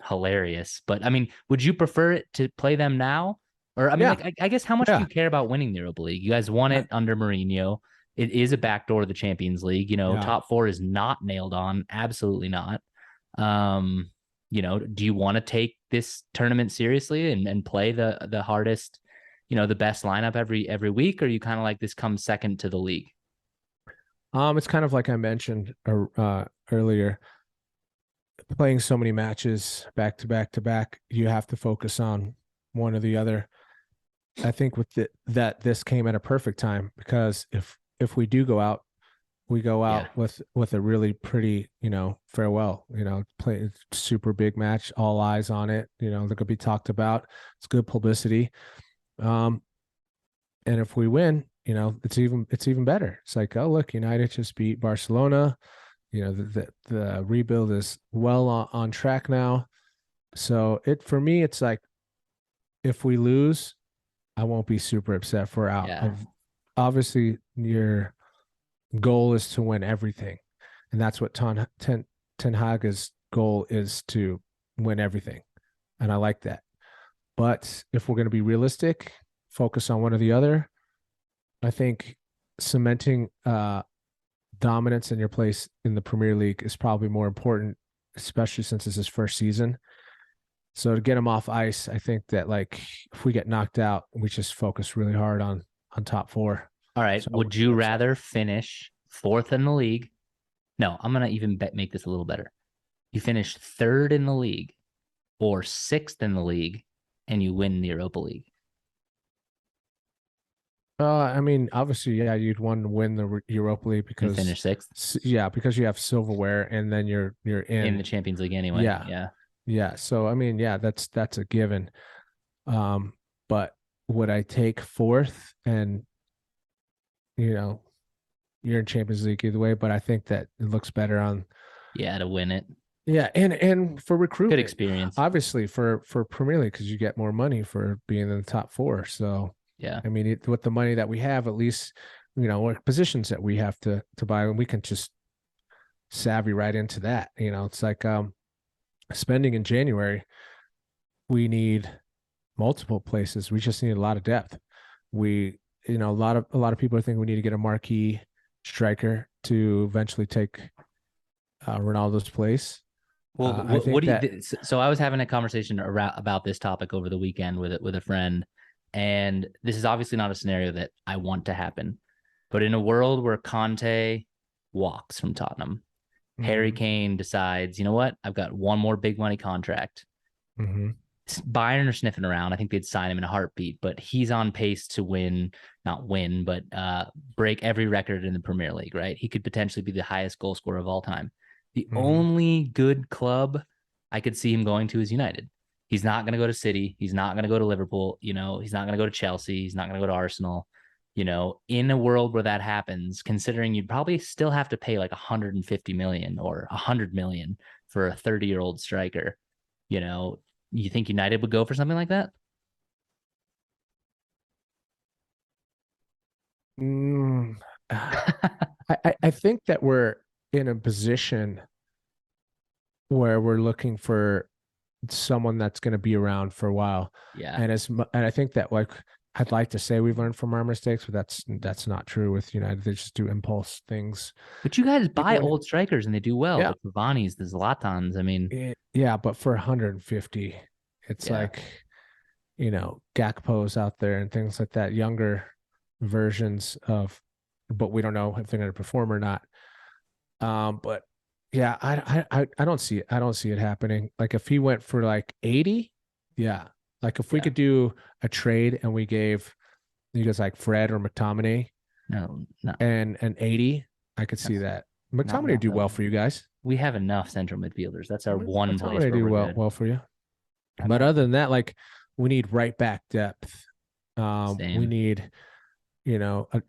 hilarious. But I mean, would you prefer it to play them now? Or I mean, Yeah. like, I guess how much do Yeah. you care about winning the Europa League? You guys won I, it under Mourinho. It is a backdoor to the Champions League. yeah. Top four is not nailed on. Absolutely not. Um, do you want to take this tournament seriously and play the hardest, the best lineup every week, or you kind of like this comes second to the league? It's kind of like I mentioned earlier, playing so many matches back to back to back, you have to focus on one or the other. I think that this came at a perfect time, because if we do go out, we go Yeah. out with a really pretty, farewell. Play super big match, all eyes on it. They're gonna be talked about. It's good publicity. Um, and if we win, it's even better. It's like, oh look, United just beat Barcelona. The rebuild is well on track now. So for me, it's like, if we lose, I won't be super upset if we're out Yeah. of. Obviously, your goal is to win everything. and that's what Ten Hag's goal is, to win everything, and I like that. But if we're going to be realistic, focus on one or the other. I think cementing dominance in your place in the Premier League is probably more important, especially since it's his first season. So to get him off ice, I think that like if we get knocked out, we just focus really hard on top four. All right. So I Would wouldn't get you upset. rather finish fourth in the league? No, I'm gonna even make this a little better. You finish third in the league or sixth in the league, and you win the Europa League. I mean, obviously, yeah, you'd want to win the Europa League And because, finish sixth yeah, because you have silverware, and then you're in in. the Champions League anyway. Yeah, Yeah. yeah. So I mean, yeah, that's a given. Um, but would I take fourth? And you know, you're in Champions League either way, but I think that it looks better on. Yeah, to win it. Yeah, and for Good recruitment, experience. obviously for Premier League, because you get more money for being in the top four. So Yeah. I mean, with the money that we have, at least what positions that we have to buy, and we can just savvy right into that. It's like spending in January. We need multiple places. We just need a lot of depth. We, a lot of people think we need to get a marquee striker to eventually take Ronaldo's place. Well, I what think do that. you? So I was having a conversation about this topic over the weekend with a friend, and this is obviously not a scenario that I want to happen, but in a world where Conte walks from Tottenham, Harry Mhm, Kane decides, you know what? I've got one more big money contract. mhm, Bayern are sniffing around. I think they'd sign him in a heartbeat, but he's on pace to not win, but break every record in the Premier League, right? He could potentially be the highest goal scorer of all time. The mhm, only good club I could see him going to is United. He's not going to go to City. He's not going to go to Liverpool. He's not going to go to Chelsea. He's not going to go to Arsenal. In a world where that happens, considering you'd probably still have to pay like 150 million or 100 million for a 30-year-old striker, you know, you think United would go for something like that? mm. I think that we're in a position where we're looking for someone that's going to be around for a while. Yeah. And I think that, like, I'd like to say we've learned from our mistakes, but that's not true with United. They just do impulse things. But you guys Big buy win. old strikers and they do well. Yeah. The Cavani's, the Zlatans. I mean, Yeah, but for 150, it's yeah. like, Gakpo's out there and things like that, younger versions of, but we don't know if they're going to perform or not. But yeah, I don't see it. I don't see it happening. Like if he went for like 80, yeah. Like if we Yeah. could do a trade and we gave you guys like Fred or McTominay No, no, and an 80, I could no, see that. not McTominay enough do of well them. for you guys. We have enough central midfielders. That's our one place McTominay where do we're well good. well for you. I But know. other than that, like we need right back depth. We Same. need, you know, a,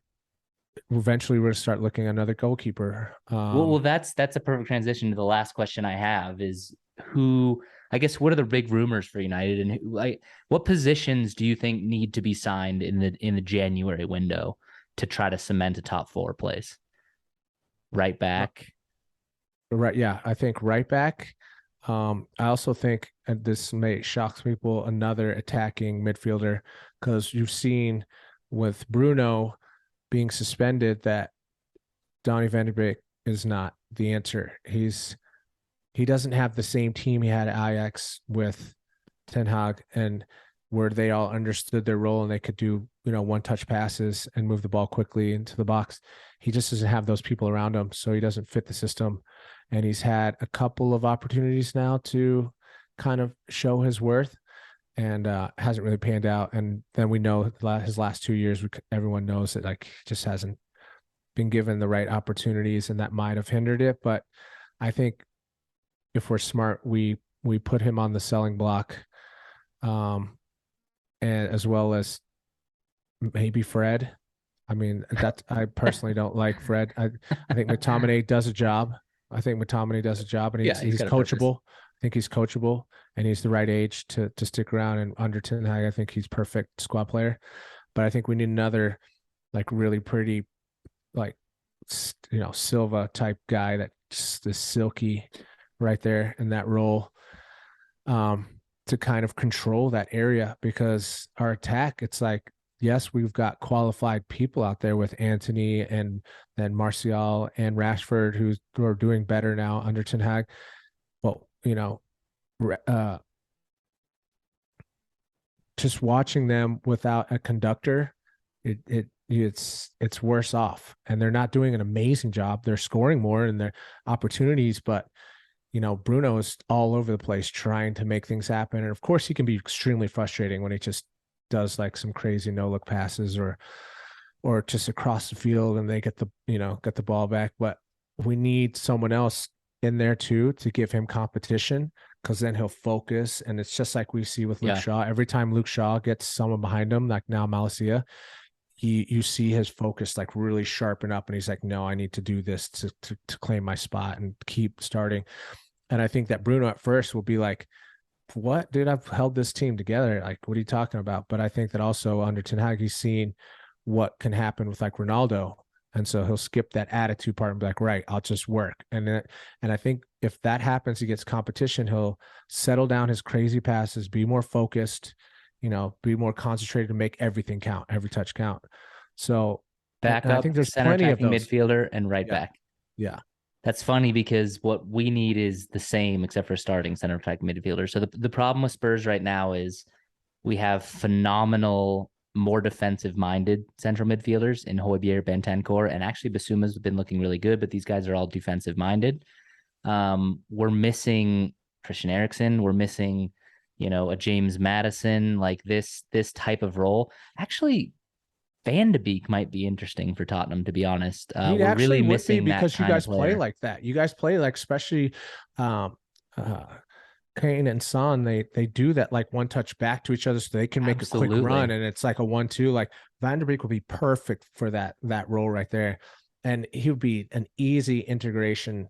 eventually we're gonna start looking at another goalkeeper. Well, that's a perfect transition to the last question I have is who I guess what are the big rumors for United and what positions do you think need to be signed in the January window to try to cement a top four place? Right uh, back. right, yeah, I think right back. I also think, and this may shock people, another attacking midfielder, because you've seen with Bruno being suspended that Donny van de Beek is not the answer. He doesn't have the same team he had at Ajax with Ten Hag, and where they all understood their role and they could do, one touch passes and move the ball quickly into the box. He just doesn't have those people around him, so he doesn't fit the system. And he's had a couple of opportunities now to kind of show his worth, and hasn't really panned out. And then we know his last 2 years, everyone knows that like just hasn't been given the right opportunities, and that might have hindered it. But I think if we're smart, we put him on the selling block, um, and as well as maybe Fred. I mean, I personally don't like Fred. I think McTominay does a job. I think McTominay does a job, and Yeah, he's he's got a purpose. coachable. I think he's coachable, and he's the right age to stick around. And under Ten Hag, I think he's perfect squad player. But I think we need another like really pretty, like Silva type guy that just the silky right there in that role, to kind of control that area, because our attack, it's like, yes, we've got qualified people out there with Anthony and then Martial and Rashford who are doing better now under Ten Hag. Well, just watching them without a conductor, it's worse off. And they're not doing an amazing job. They're scoring more in their opportunities, but Bruno is all over the place trying to make things happen. And of course, he can be extremely frustrating when he just does like some crazy no look passes or just across the field and they get the ball back. But we need someone else in there too to give him competition, because then he'll focus. And it's just like we see with Luke Shaw. Every time Luke Shaw gets someone behind him, like now Malacia, you see his focus like really sharpen up, and he's like, no, I need to do this to claim my spot and keep starting. And I think that Bruno at first will be like, what, dude, I've held this team together. Like, what are you talking about? But I think that also under Ten Hag, he's seen what can happen with like Ronaldo. And so he'll skip that attitude part and be like, right, I'll just work. And I think if that happens, he gets competition, he'll settle down his crazy passes, be more focused, be more concentrated to make everything count, every touch count. So back and up, I think there's center plenty of attacking those. midfielder and right back. Yeah. That's funny because what we need is the same except for starting center attacking midfielder. So the problem with Spurs right now is we have phenomenal, more defensive-minded central midfielders in Højbjerg, Bentancur, and actually Basuma's been looking really good, but these guys are all defensive-minded. We're missing Christian Eriksen. We're missing, a James Maddison, like this type of role. Actually, Van de Beek might be interesting for Tottenham, to be honest. We're really missing that because you kind of guys play player. like that. You guys play like, especially Kane and Son, they do that like one touch back to each other so they can make a quick run, and it's like a 1-2. Like Van der Beek would be perfect for that role right there, and he would be an easy integration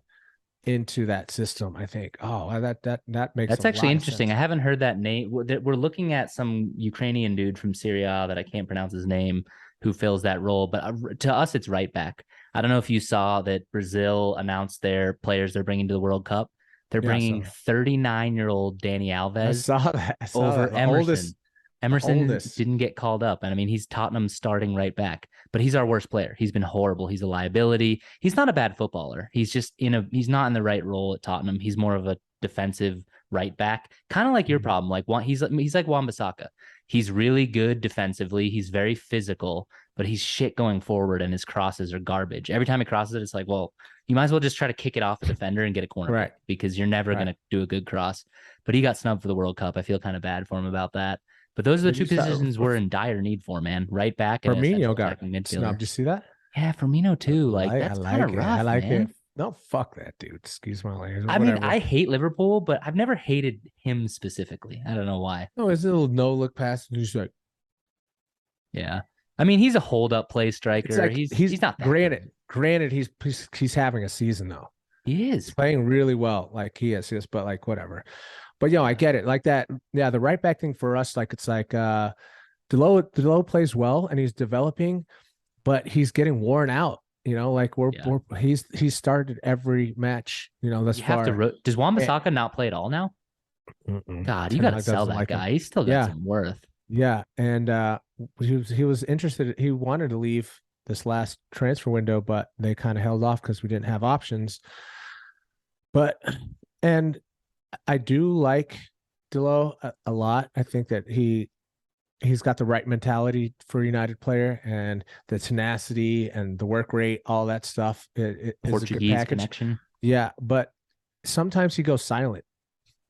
into that system. I think. Oh, that makes That's actually interesting. Sense. I haven't heard that name. We're looking at some Ukrainian dude from Syria that I can't pronounce his name who fills that role, but to us it's right back. I don't know if you saw that Brazil announced their players they're bringing to the World Cup. They're bringing 39-year-old Danny Alves. I saw that. Over The Emerson. Emerson oldest. didn't get called up. And I mean, he's Tottenham's starting right back, but he's our worst player. He's been horrible. He's a liability. He's not a bad footballer. He's just he's not in the right role at Tottenham. He's more of a defensive right back, kind of like your problem. Like he's like Wan-Bissaka. He's really good defensively. He's very physical, but he's shit going forward, and his crosses are garbage. Every time he crosses it, it's like, well, you might as well just try to kick it off a defender and get a corner, right? Because you're never going to do a good cross. But he got snubbed for the World Cup. I feel kind of bad for him about that. But those are the two positions we're in dire need for, man. Right back and Firmino got midfielder. snubbed. Did you see that? Yeah, Firmino too. That's kind of rough, man. It. No, fuck that dude. Excuse my language. I mean, I hate Liverpool, but I've never hated him specifically. I don't know why. No, his little no look pass. He's like, yeah. I mean, he's a hold up play striker. Like, he's not that granted, he's having a season though. He is. He's playing really well. Like he is, but like whatever. But I get it. Like that. Yeah, the right back thing for us, like it's like Delo plays well and he's developing, but he's getting worn out. Like he's started every match. Thus far. Does Wan-Bissaka not play at all now? God, you got to sell that guy. He's still got some worth. Yeah, and he was interested. He wanted to leave this last transfer window, but they kind of held off because we didn't have options. And I do like Delo a lot. I think that he's got the right mentality for a United player, and the tenacity and the work rate, all that stuff. It Portuguese is a good connection. Yeah, but sometimes he goes silent,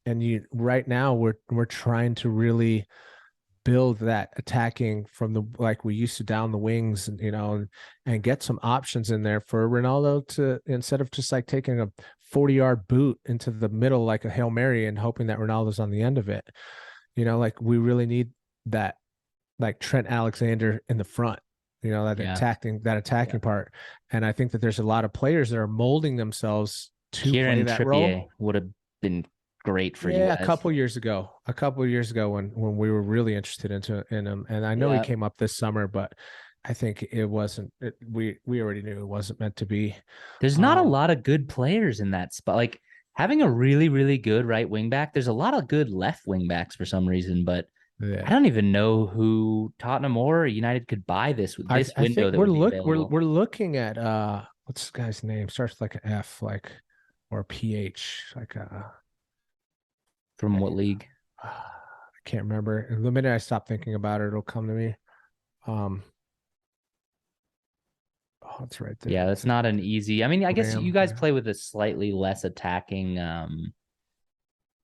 and right now we're trying to really build that attacking from the like we used to down the wings, and get some options in there for Ronaldo to, instead of just like taking a 40-yard boot into the middle like a Hail Mary and hoping that Ronaldo's on the end of it. Like we really need that, like Trent Alexander in the front, that attacking part. And I think that there's a lot of players that are molding themselves to play that Trippier role. Would have been great for you guys. A couple of years ago when we were really interested in him, and I know he came up this summer, but I think it wasn't. We already knew it wasn't meant to be. There's not a Um, lot of good players in that spot. Like having a really, really good right wing back, there's a lot of good left wing backs for some reason, but I yeah. don't even know who Tottenham or United could buy this I window think that would be available. we're looking at what's this guy's name? Starts with like an F, like or a PH, like From what league? I can't remember. And the minute I stop thinking about it, it'll come to me. Um, oh, it's right Yeah, there. that's It's like not an easy. I mean, I guess you Graham. guys Yeah. play with a slightly less attacking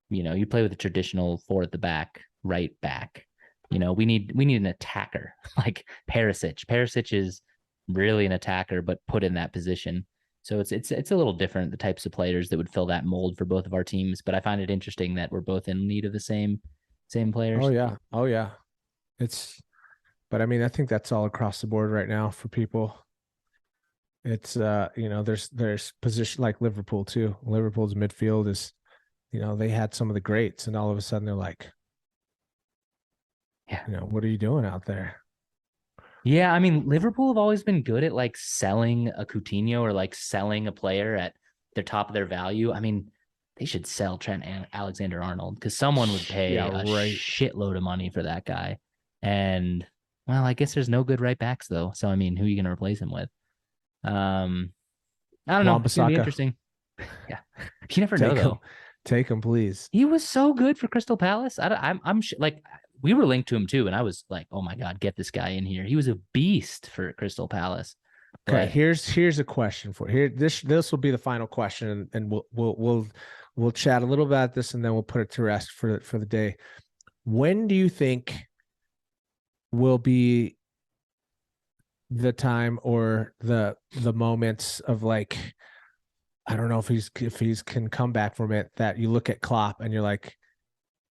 you play with a traditional four at the back, right back. We need an attacker like Perisic. Perisic is really an attacker, but put in that position. So it's a little different, the types of players that would fill that mold for both of our teams. But I find it interesting that we're both in need of the same Oh players. yeah. Oh yeah. It's but I mean, I think that's all across the board right now for people. It's there's position like Liverpool too. Liverpool's midfield is, they had some of the greats and all of a sudden they're like, Yeah. what are you doing out there? Yeah, I mean, Liverpool have always been good at like selling a Coutinho or like selling a player at their top of their value. I mean, they should sell Trent and Alexander Arnold because someone would pay Yeah, a right. shitload of money for that guy. And well, I guess there's no good right backs though. So I mean, who are you going to replace him with? Um, I don't know. It's gonna be Wan-Bissaka, interesting. Yeah, you never know take him, though. take him, please. He was so good for Crystal Palace. I'm like we were linked to him too, and I was like, oh my god, get this guy in here. He was a beast for Crystal Palace. Okay, But here's a question for here. This will be the final question, and we'll chat a little about this, and then we'll put it to rest for the day. When do you think will be the time or the moments of like, I don't know if he's can come back from it, that you look at Klopp and you're like,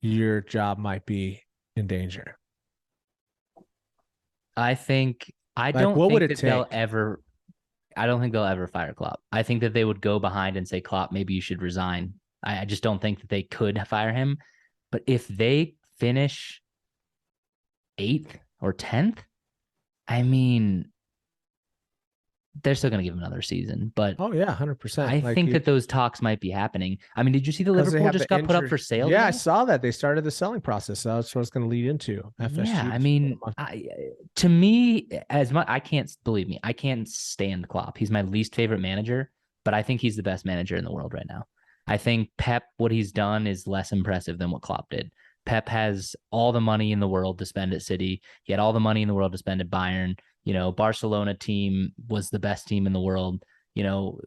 your job might be in danger? I think I Like, don't what would think it that they'll take? ever. I don't think they'll ever fire Klopp. I think that they would go behind and say, Klopp, maybe you should resign. I just don't think that they could fire him. But if they finish eighth or 10th, I mean, they're still going to give him another season. But Oh yeah, 100%. I Like think you, that those talks might be happening. I mean, did you see the because they Liverpool have just the got put up injury. for sale Yeah, I today? saw that they started the selling process. So that's what it's going to lead into Yeah, FSG. I mean, to me, as much I can't believe me, I can't stand Klopp. He's my least favorite manager, but I think he's the best manager in the world right now. I think Pep, what he's done is less impressive than what Klopp did. Pep has all the money in the world to spend at City. He had all the money in the world to spend at Bayern. Barcelona team was the best team in the world.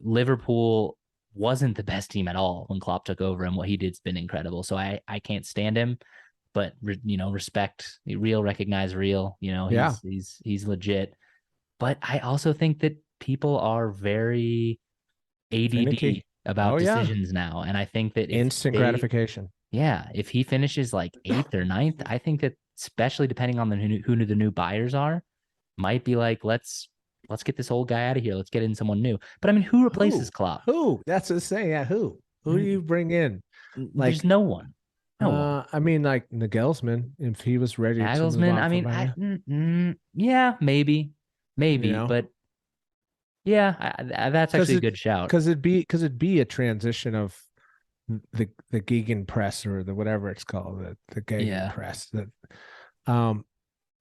Liverpool wasn't the best team at all when Klopp took over, and what he did's been incredible. So I can't stand him, but respect real, recognize real. Yeah, He's legit. But I also think that people are very finicky. ADD about Oh yeah, decisions now, and I think that if instant they, gratification. yeah, if he finishes like eighth or ninth, I think that especially depending on who the new buyers are, might be like let's get this old guy out of here. Let's get in someone new. But I mean, who replaces Who? Klopp? Who? That's the saying. Yeah, who? Who do you bring in? There's Like, no one. No one. I mean, like Nagelsmann, if he was ready to move Nagelsmann. on I from mean, Bayern, yeah, maybe, you but yeah, that's actually a good shout. because it'd be a transition of the Gegen press or the whatever it's called, the Gegen Yeah, press. That, um,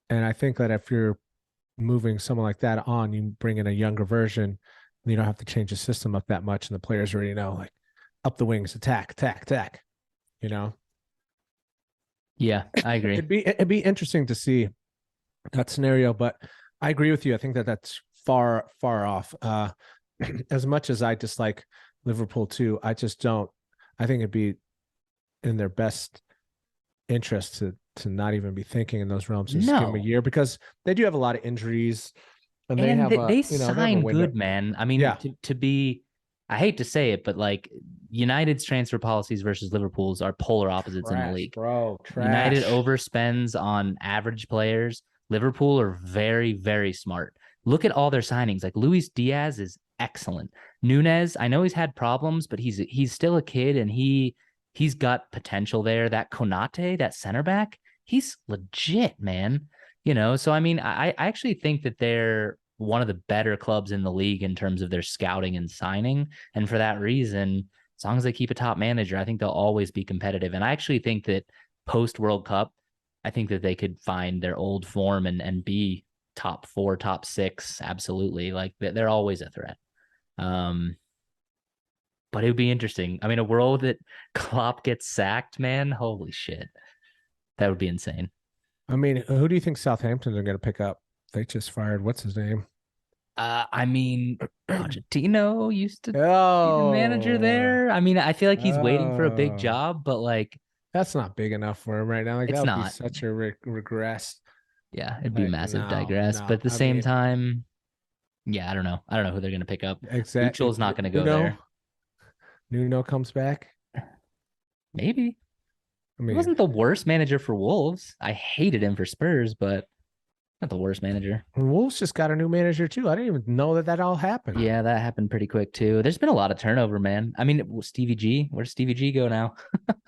and I think that if you're moving someone like that on, you bring in a younger version, you don't have to change the system up that much, and the players already know, like, up the wings, attack, attack, attack. You know, yeah, I agree. it'd be interesting to see that scenario, but I agree with you. I think that that's far far off. As much as I dislike Liverpool too, I just don't. I think it'd be in their best interest to not even be thinking in those realms and just give them a No, year, because they do have a lot of injuries and they and have a they they have a sign window. good, man. I mean, Yeah, to be, I hate to say it, but like United's transfer policies versus Liverpool's are polar opposites in the trash, league. bro, United trash. overspends on average players. Liverpool are very, very smart. Look at all their signings. Like Luis Diaz is excellent. Nunez, I know he's had problems, but he's still a kid and he's got potential there. That Konate, that center back, he's legit, man. So I mean, I actually think that they're one of the better clubs in the league in terms of their scouting and signing. And for that reason, as long as they keep a top manager, I think they'll always be competitive. And I actually think that post World Cup, I think that they could find their old form and be top four, top six. Absolutely. Like they're always a threat. Um, but it would be interesting. I mean, a world that Klopp gets sacked, man, holy shit. That would be insane. I mean, who do you think Southampton are going to pick up? They just fired what's his name? I mean, Pochettino used to be the manager Oh, there. I mean, I feel like he's waiting for a big oh, job, but like, that's not big enough for him right now. Like that it's would be not. such a regress. Yeah, it'd be Like massive no, digress. But no. at the I same mean, time, yeah, I don't know. I don't know who they're gonna pick up. exact. Tuchel's not gonna go Nuno, there. Nuno comes back. Maybe. I He mean, wasn't the worst manager for Wolves. I hated him for Spurs, but not the worst manager. Wolves just got a new manager too. I didn't even know that that all happened. Yeah, that happened pretty quick too. There's been a lot of turnover, man. I mean, Stevie G, where's Stevie G go now?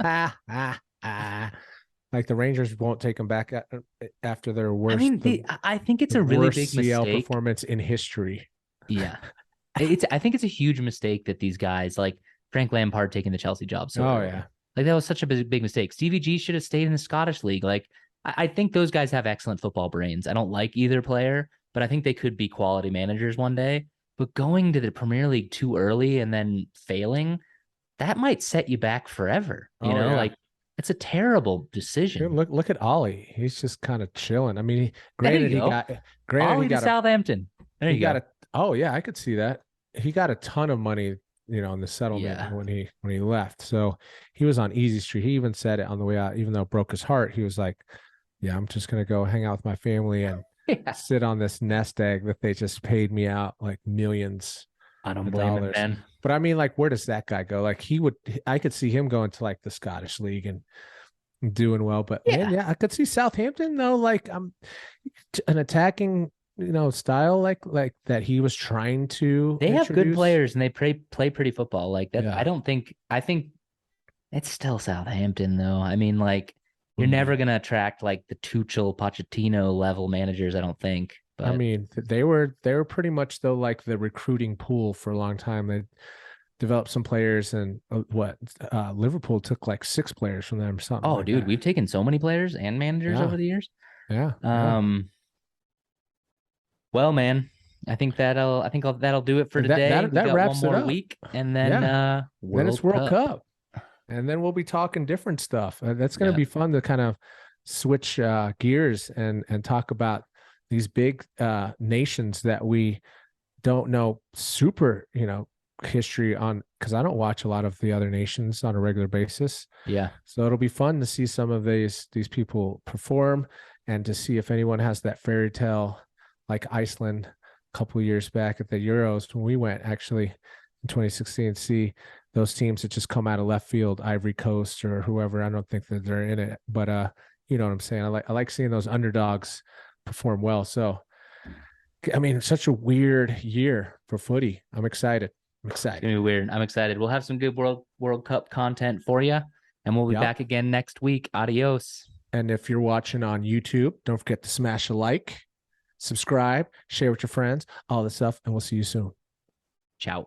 Ah, ah, ah. Like the Rangers won't take him back after their I worst, mean, I think it's the a really worst big CL mistake. performance in history. Yeah. I think it's a huge mistake that these guys like Frank Lampard taking the Chelsea job so Oh early. yeah. Like that was such a big mistake. Stevie G should have stayed in the Scottish league. Like I think those guys have excellent football brains. I don't like either player, but I think they could be quality managers one day. But going to the Premier League too early and then failing, that might set you back forever. Oh yeah. Like it's a terrible Dude, decision. look at Ollie. He's just kind of chilling. I mean, There granted you he go. got granted Ollie to Southampton. There he you got go. a oh yeah, I could see that. He got a ton of money, in the settlement Yeah. when he left. So he was on easy street. He even said it on the way out, even though it broke his heart. He was like, "Yeah, I'm just gonna go hang out with my family and Yeah. sit on this nest egg that they just paid me out like millions I don't of blame him, dollars." man. But I mean, like, where does that guy go? Like, I could see him going to like the Scottish League and doing well. But man, Yeah. yeah, I could see Southampton though, like an attacking, style like that he was trying to They have good introduce. players and they play pretty football. Like that, Yeah. I think it's still Southampton though. I mean, like you're Mm. never gonna attract like the Tuchel, Pochettino level managers, I don't think. I But mean, they were pretty much though like the recruiting pool for a long time. They developed some players, and Liverpool took like 6 players from them or something oh like dude, that. we've taken so many players and managers Yeah, over the years. yeah, yeah. Um, well, man, that'll do it for And that today. that We that got one wraps it more up. week and then Yeah. Then it's World World Cup. Cup. And then we'll be talking different stuff. That's going to Yeah. be fun to kind of switch gears and talk about these big nations that we don't know super, history on, because I don't watch a lot of the other nations on a regular basis. Yeah. So it'll be fun to see some of these people perform and to see if anyone has that fairy tale like Iceland a couple of years back at the Euros when we went actually in 2016, see those teams that just come out of left field, Ivory Coast or whoever. I don't think that they're in it, but you know what I'm saying? I like seeing those underdogs perform well. So I mean, such a weird year for footy. I'm excited. I'm It's excited. gonna be weird. I'm excited. We'll have some good World Cup content for you, and we'll be Yep. back again next week. Adios. And if you're watching on YouTube, don't forget to smash a like, subscribe, share with your friends, all this stuff, and we'll see you soon. Ciao.